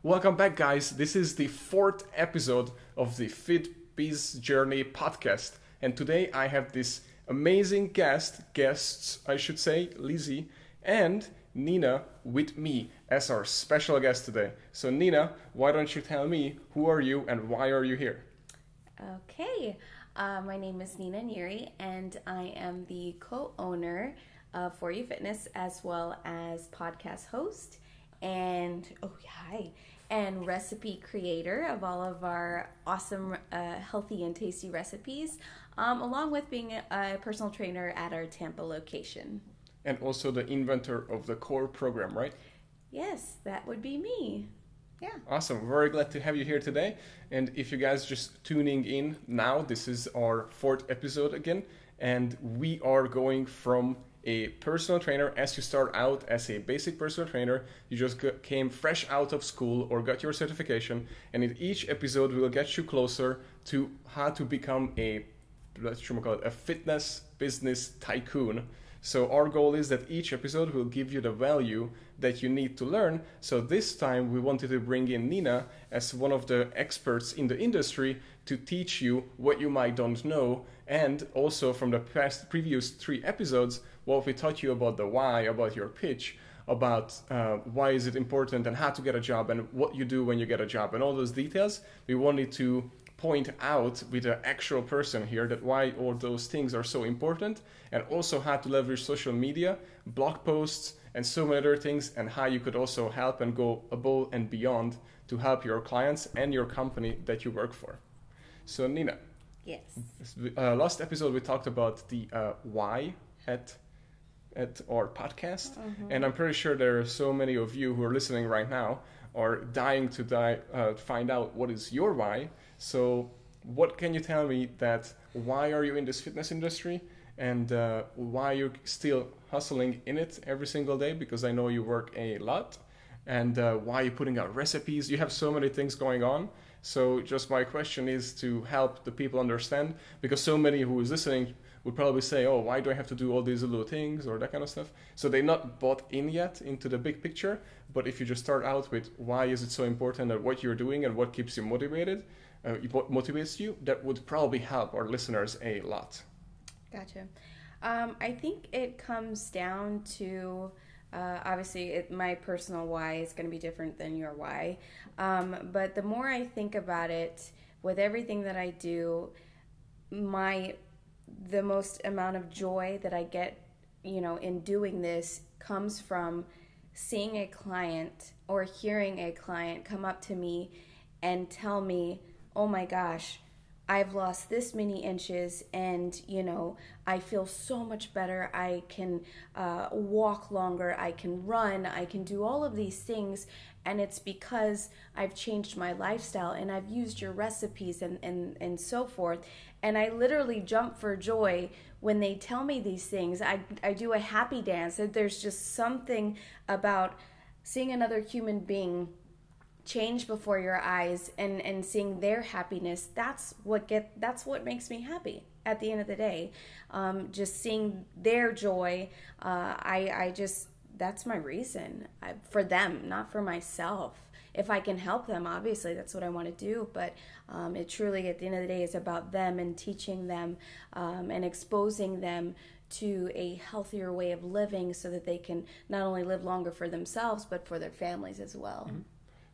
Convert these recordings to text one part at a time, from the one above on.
Welcome back, guys. This is the fourth episode of the FitBiz Journey Podcast. And today I have this amazing guests, I should say, Lizzy and Nina with me as our special guest today. So Nina, why don't you tell me who are you and why are you here? Okay, my name is Nyiri and I am the co-owner of For You Fitness as well as podcast host and recipe creator of all of our awesome healthy and tasty recipes, along with being a personal trainer at our Tampa location. And also the inventor of the core program, right? Yes, that would be me. Yeah. Awesome. Very glad to have you here today. And if you guys just tuning in now, this is our fourth episode again. And we are going from a personal trainer. As you start out as a basic personal trainer, you just came fresh out of school or got your certification. And in each episode, we'll get you closer to how to become a fitness business tycoon. So our goal is that each episode will give you the value that you need to learn. So this time we wanted to bring in Nina as one of the experts in the industry to teach you what you might don't know. And also from the previous 3 episodes, what we taught you about the why, about your pitch, about why is it important and how to get a job and what you do when you get a job and all those details. We wanted to point out with an actual person here that why all those things are so important, and also how to leverage social media, blog posts, and so many other things, and how you could also help and go above and beyond to help your clients and your company that you work for. So Nina, yes. Last episode we talked about the why at our podcast, and I'm pretty sure there are so many of you who are listening right now are dying to find out what is your why. So what can you tell me that why are you in this fitness industry and why you're still hustling in it every single day? Because I know you work a lot, and why you're putting out recipes. You have so many things going on. So just my question is to help the people understand, because so many who is listening would probably say, oh, why do I have to do all these little things or that kind of stuff? So they're not bought in yet into the big picture. But if you just start out with why is it so important and what you're doing and what keeps you motivated, what motivates you, that would probably help our listeners a lot. Gotcha. I think it comes down to, obviously, my personal why is going to be different than your why. But the more I think about it, with everything that I do, the most amount of joy that I get, in doing this comes from seeing a client or hearing a client come up to me and tell me, oh my gosh, I've lost this many inches and, I feel so much better. I can walk longer. I can run. I can do all of these things. And it's because I've changed my lifestyle and I've used your recipes and so forth. And I literally jump for joy when they tell me these things. I do a happy dance. There's just something about seeing another human being change before your eyes and seeing their happiness. That's what makes me happy at the end of the day. Just seeing their joy. That's my reason for them, not for myself. If I can help them, obviously that's what I want to do, but it truly at the end of the day is about them and teaching them and exposing them to a healthier way of living so that they can not only live longer for themselves but for their families as well. Mm-hmm.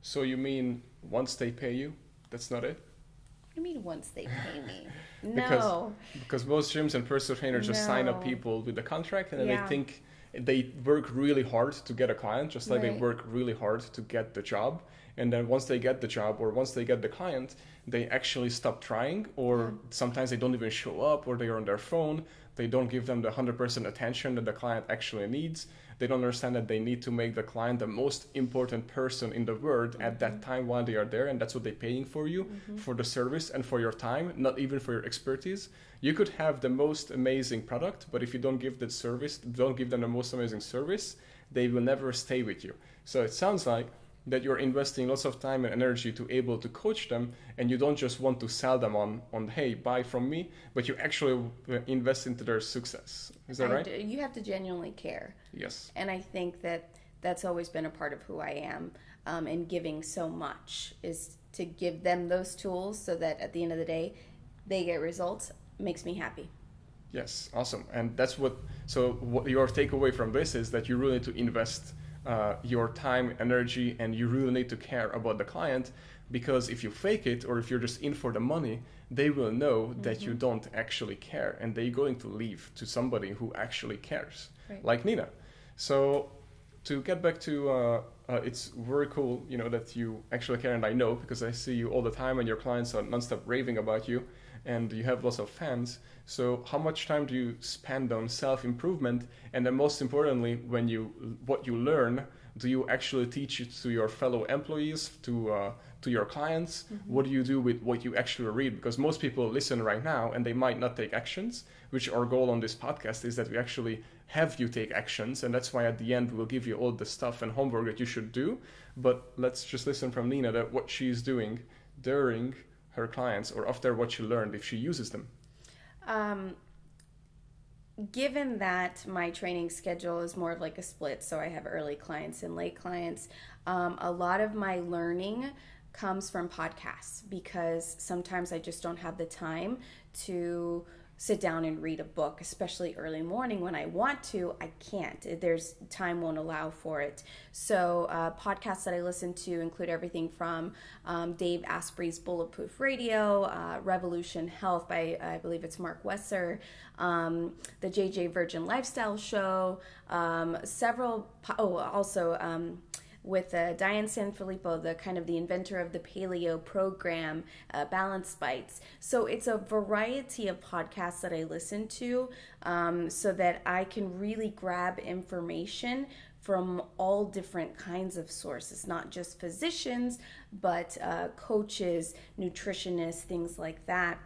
So you mean once they pay you, that's not it? What do you mean once they pay me? No. Because most gyms and personal trainers just sign up people with a contract, and then they think they work really hard to get a client, just like they work really hard to get the job. And then once they get the job or once they get the client, they actually stop trying, or sometimes they don't even show up, or they are on their phone. They don't give them the 100% attention that the client actually needs. They don't understand that they need to make the client the most important person in the world at that time while they are there, and that's what they're paying for you, for the service and for your time, not even for your expertise. You could have the most amazing product, but if you don't give that service, don't give them the most amazing service, they will never stay with you. So it sounds like that you're investing lots of time and energy to able to coach them, and you don't just want to sell them on hey, buy from me, but you actually invest into their success. Is that right? You have to genuinely care. Yes. And I think that that's always been a part of who I am. in giving so much, is to give them those tools so that at the end of the day, they get results. Makes me happy. Yes, awesome. And that's what your takeaway from this is that you really need to invest your time, energy, and you really need to care about the client, because if you fake it or if you're just in for the money, they will know that you don't actually care, and they're going to leave to somebody who actually cares, like Nina. So to get back to, it's very cool, that you actually care, and I know because I see you all the time and your clients are nonstop raving about you and you have lots of fans. So how much time do you spend on self-improvement? And then most importantly, what you learn, do you actually teach it to your fellow employees, to your clients? What do you do with what you actually read? Because most people listen right now and they might not take actions, which our goal on this podcast is that we actually have you take actions. And that's why at the end, we'll give you all the stuff and homework that you should do. But let's just listen from Nina that what she's doing during her clients or after what she learned, if she uses them. Given that my training schedule is more of like a split, so I have early clients and late clients, a lot of my learning comes from podcasts, because sometimes I just don't have the time to sit down and read a book, especially early morning. When I want to, I can't. Time won't allow for it. So podcasts that I listen to include everything from Dave Asprey's Bulletproof Radio, Revolution Health by, I believe it's Mark Wesser, the JJ Virgin Lifestyle Show, with Diane Sanfilippo, the inventor of the paleo program, Balance Bites. So it's a variety of podcasts that I listen to, so that I can really grab information from all different kinds of sources, not just physicians, but coaches, nutritionists, things like that.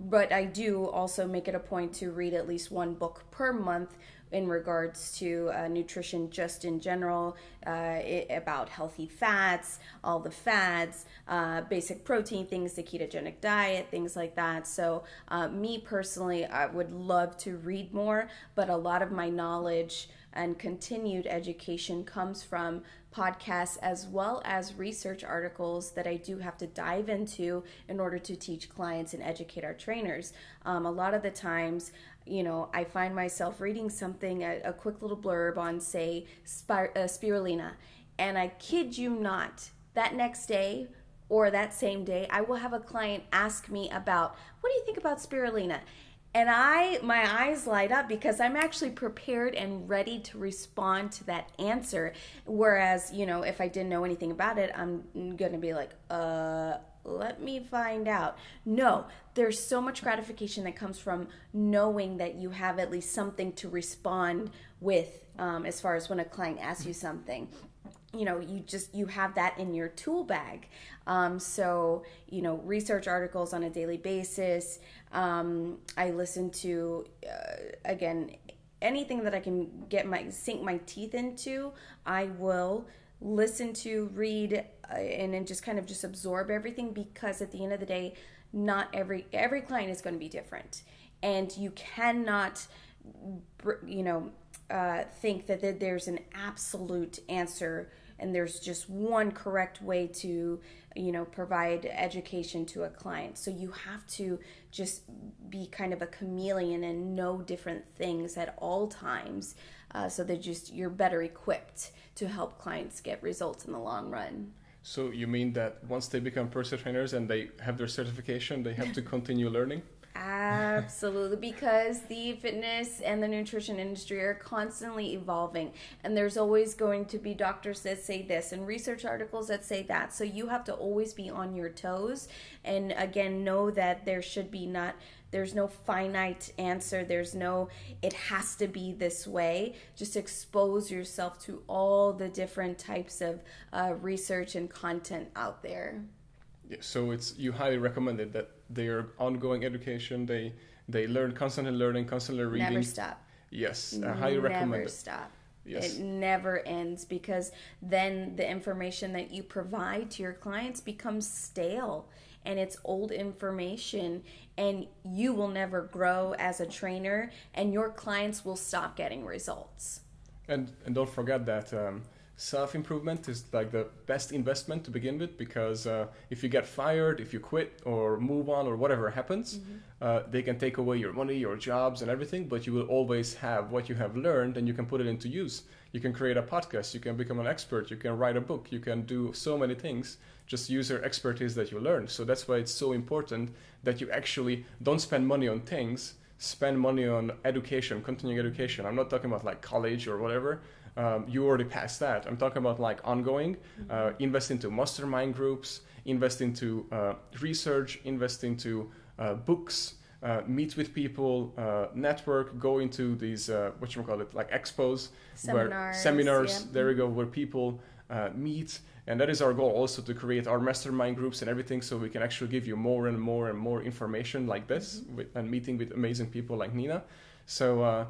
But I do also make it a point to read at least one book per month in regards to nutrition just in general, about healthy fats, all the fads, basic protein things, the ketogenic diet, things like that. So me personally, I would love to read more, but a lot of my knowledge and continued education comes from podcasts as well as research articles that I do have to dive into in order to teach clients and educate our trainers. A lot of the times, I find myself reading something, a quick little blurb on, say, spirulina, and I kid you not, that next day or that same day, I will have a client ask me about, what do you think about spirulina? And my eyes light up, because I'm actually prepared and ready to respond to that answer. Whereas, if I didn't know anything about it, I'm going to be like, let me find out. No, there's so much gratification that comes from knowing that you have at least something to respond with, as far as when a client asks you something. You have that in your tool bag. So, research articles on a daily basis. I listen to, again, anything that I can sink my teeth into, I will listen to, read, and then just just absorb everything, because at the end of the day, not every client is going to be different. And you cannot, think that there's an absolute answer and there's just one correct way to, provide education to a client. So you have to just be kind of a chameleon and know different things at all times, so that you're better equipped to help clients get results in the long run. So you mean that once they become personal trainers and they have their certification, they have to continue learning? Absolutely, because the fitness and the nutrition industry are constantly evolving, and there's always going to be doctors that say this and research articles that say that. So you have to always be on your toes, and again, know that there's no finite answer. It has to be this way. Just expose yourself to all the different types of research and content out there. Yeah, so you highly recommend it, that their ongoing education, they learn, constantly learning, constantly reading. Never stop. Yes, I highly recommend it. Never stop. Yes. It never ends, because then the information that you provide to your clients becomes stale, and it's old information, and you will never grow as a trainer, and your clients will stop getting results. And don't forget that self-improvement is like the best investment to begin with, because if you get fired, if you quit or move on or whatever happens, they can take away your money, your jobs and everything, but you will always have what you have learned and you can put it into use. You can create a podcast, you can become an expert, you can write a book, you can do so many things. Just use your expertise that you learned. So that's why it's so important that you actually don't spend money on things, spend money on education, continuing education. I'm not talking about like college or whatever. You already passed that. I'm talking about like ongoing, invest into mastermind groups, invest into research, invest into books, meet with people, network, go into these, like expos, seminars, there we go, where people meet. And that is our goal also, to create our mastermind groups and everything, so we can actually give you more and more and more information like this, and meeting with amazing people like Nina. So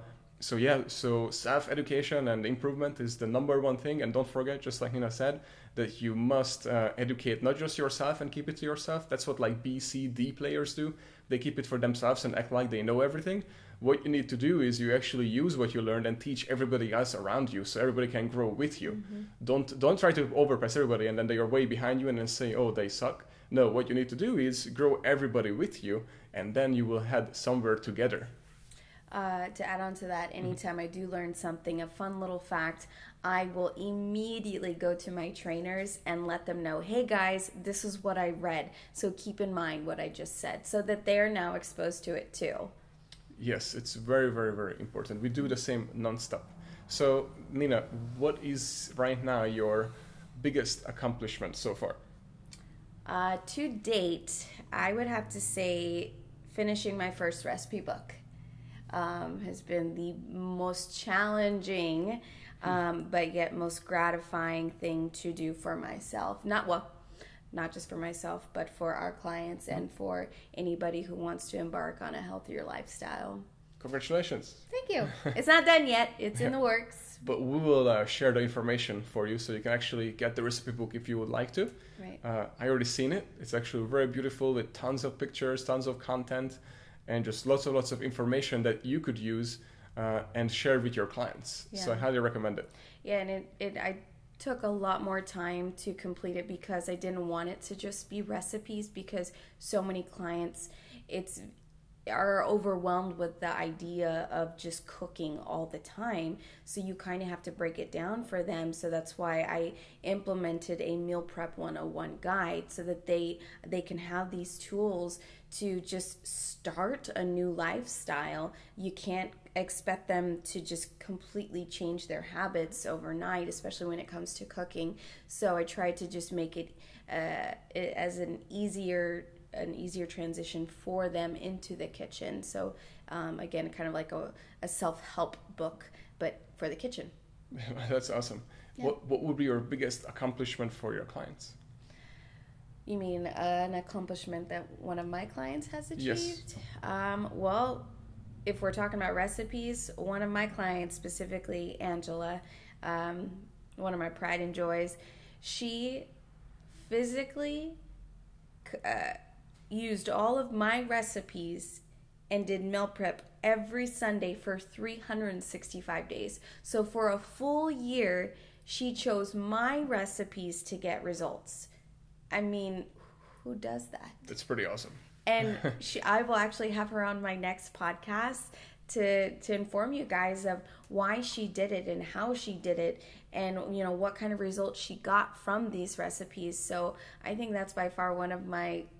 self-education and improvement is the number one thing. And don't forget, just like Nina said, that you must educate not just yourself and keep it to yourself. That's what like B, C, D players do. They keep it for themselves and act like they know everything. What you need to do is you actually use what you learned and teach everybody else around you, so everybody can grow with you. Don't try to overpress everybody and then they are way behind you and then say, oh, they suck. No, what you need to do is grow everybody with you, and then you will head somewhere together. To add on to that, anytime I do learn something, a fun little fact, I will immediately go to my trainers and let them know, hey guys, this is what I read, so keep in mind what I just said, so that they're now exposed to it too. Yes, it's very, very, very important. We do the same nonstop. So, Nina, what is right now your biggest accomplishment so far? To date, I would have to say finishing my first recipe book has been the most challenging, but yet most gratifying thing to do for myself. Not just for myself, but for our clients and for anybody who wants to embark on a healthier lifestyle. Congratulations. Thank you. It's not done yet. It's in the works. But we will share the information for you, so you can actually get the recipe book if you would like to. Right. I already seen it. It's actually very beautiful with tons of pictures, tons of content, and just lots of information that you could use and share with your clients. Yeah. So I highly recommend it. Yeah, and I took a lot more time to complete it because I didn't want it to just be recipes, because so many clients are overwhelmed with the idea of just cooking all the time. So you kind of have to break it down for them. So that's why I implemented a meal prep 101 guide, so that they can have these tools to just start a new lifestyle. You can't expect them to just completely change their habits overnight, especially when it comes to cooking. So I tried to just make it as an easier transition for them into the kitchen. So again, kind of like a self-help book, but for the kitchen. That's awesome. Yeah. What would be your biggest accomplishment for your clients? You mean an accomplishment that one of my clients has achieved? Yes. Well, if we're talking about recipes, one of my clients, specifically Angela, one of my pride and joys, she physically used all of my recipes and did meal prep every Sunday for 365 days. So for a full year, she chose my recipes to get results. I mean, who does that? That's pretty awesome. And I will actually have her on my next podcast to inform you guys of why she did it and how she did it, and what kind of results she got from these recipes. So I think that's by far one of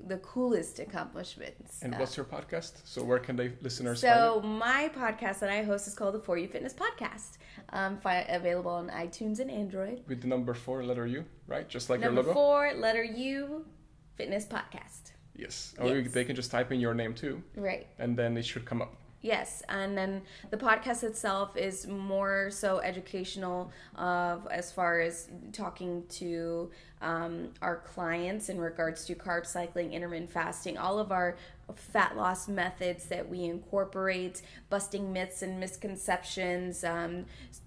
the coolest accomplishments. And what's your podcast? So where can the listeners find it? So my podcast that I host is called the For You Fitness Podcast. Available on iTunes and Android. With the number 4, letter U, right? Just like number your logo? 4, letter U, Fitness Podcast. Yes. Or they can just type in your name too. Right. And then it should come up. Yes, and then the podcast itself is more so educational as far as talking to our clients in regards to carb cycling, intermittent fasting, all of our fat loss methods that we incorporate, busting myths and misconceptions,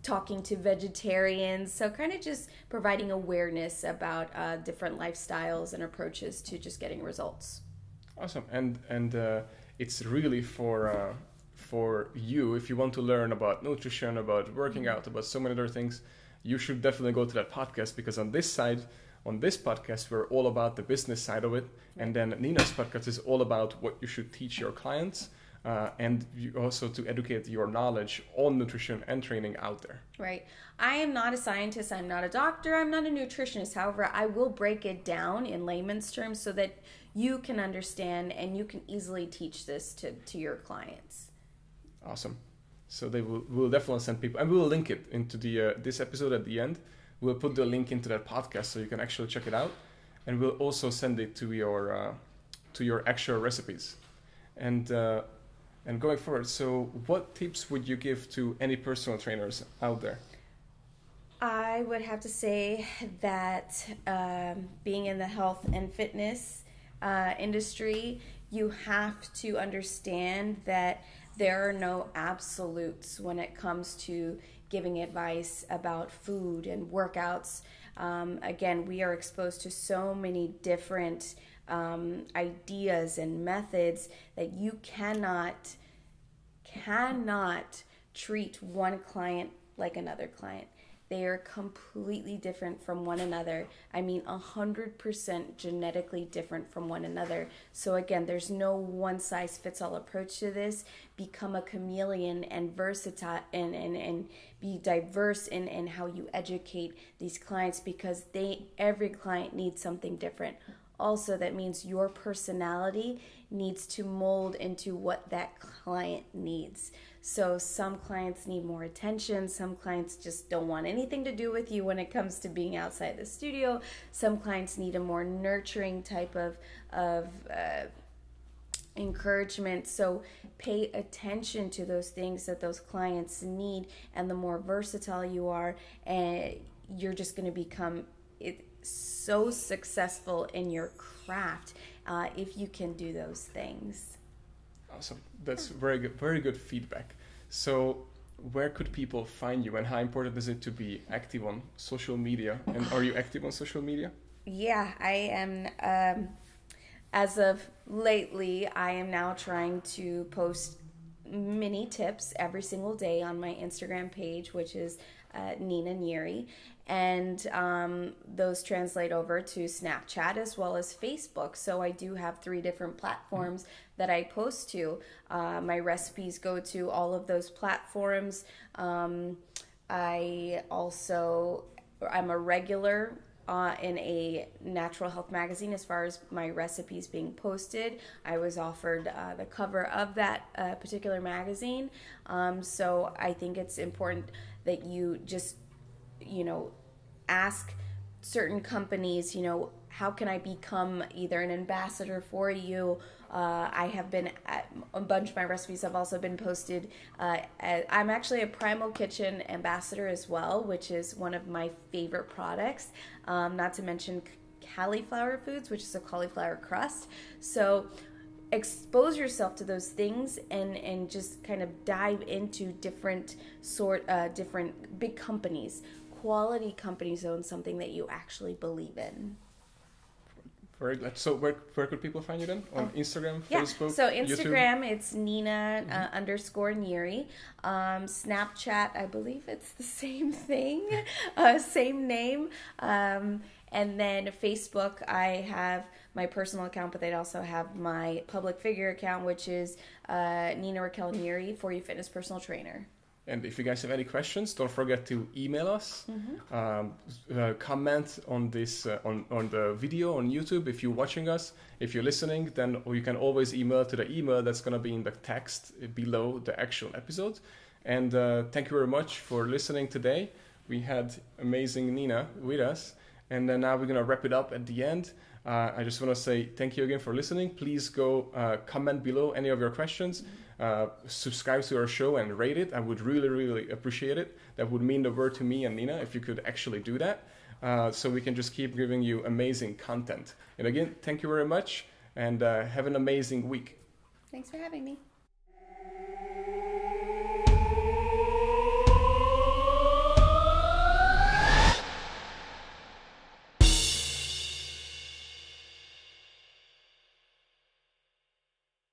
talking to vegetarians. So kind of just providing awareness about different lifestyles and approaches to just getting results. Awesome. And it's really for you, if you want to learn about nutrition, about working out, about so many other things, you should definitely go to that podcast, because on this side, on this podcast, we're all about the business side of it. And then Nina's podcast is all about what you should teach your clients, and you also to educate your knowledge on nutrition and training out there. Right. I am not a scientist. I'm not a doctor. I'm not a nutritionist. However, I will break it down in layman's terms so that you can understand and you can easily teach this to your clients. Awesome. So we'll definitely send people, and we will link it into the this episode at the end. We'll put the link into that podcast so you can actually check it out, and we'll also send it to your actual recipes. And going forward, so what tips would you give to any personal trainers out there? I would have to say that being in the health and fitness industry, you have to understand that there are no absolutes when it comes to giving advice about food and workouts. Again, we are exposed to so many different ideas and methods that you cannot treat one client like another client. They are completely different from one another. I mean, 100% genetically different from one another. So again, there's no one-size-fits-all approach to this. Become a chameleon and versatile and be diverse in how you educate these clients, because every client needs something different. Also, that means your personality needs to mold into what that client needs. So some clients need more attention. Some clients just don't want anything to do with you when it comes to being outside the studio. Some clients need a more nurturing type of encouragement. So pay attention to those things that those clients need, and the more versatile you are, you're just going to become so successful in your craft if you can do those things. Awesome. That's very good feedback. So where could people find you, and how important is it to be active on social media? And are you active on social media? Yeah, I am. As of lately, I am now trying to post mini tips every single day on my Instagram page, which is Nyiri, and those translate over to Snapchat as well as Facebook. So I do have 3 different platforms that I post to. My recipes go to all of those platforms. I'm a regular in a natural health magazine as far as my recipes being posted. I was offered the cover of that particular magazine. So I think it's important that you just, ask certain companies, how can I become either an ambassador for you? I have been at a bunch of my recipes have also been posted. I'm actually a Primal Kitchen ambassador as well, which is one of my favorite products. Not to mention cauliflower foods, which is a cauliflower crust. So expose yourself to those things and just kind of dive into different big companies. Quality companies own something that you actually believe in. Very good. So where could people find you then? On Instagram, Facebook, so Instagram, YouTube? It's Nina _Nyiri. Snapchat, I believe it's the same thing, same name. And then Facebook, I have my personal account, but they'd also have my public figure account, which is Nina Raquel Nyiri, For You Fitness Personal Trainer. And if you guys have any questions, don't forget to email us. Comment on this on the video on YouTube if you're watching us. If you're listening, then you can always email to the email that's going to be in the text below the actual episode. And thank you very much for listening today. We had amazing Nina with us. And then now we're going to wrap it up at the end. I just want to say thank you again for listening. Please go comment below any of your questions. Subscribe to our show and rate it. I would really, really appreciate it. That would mean the world to me and Nina if you could actually do that. So we can just keep giving you amazing content. And again, thank you very much, and have an amazing week. Thanks for having me.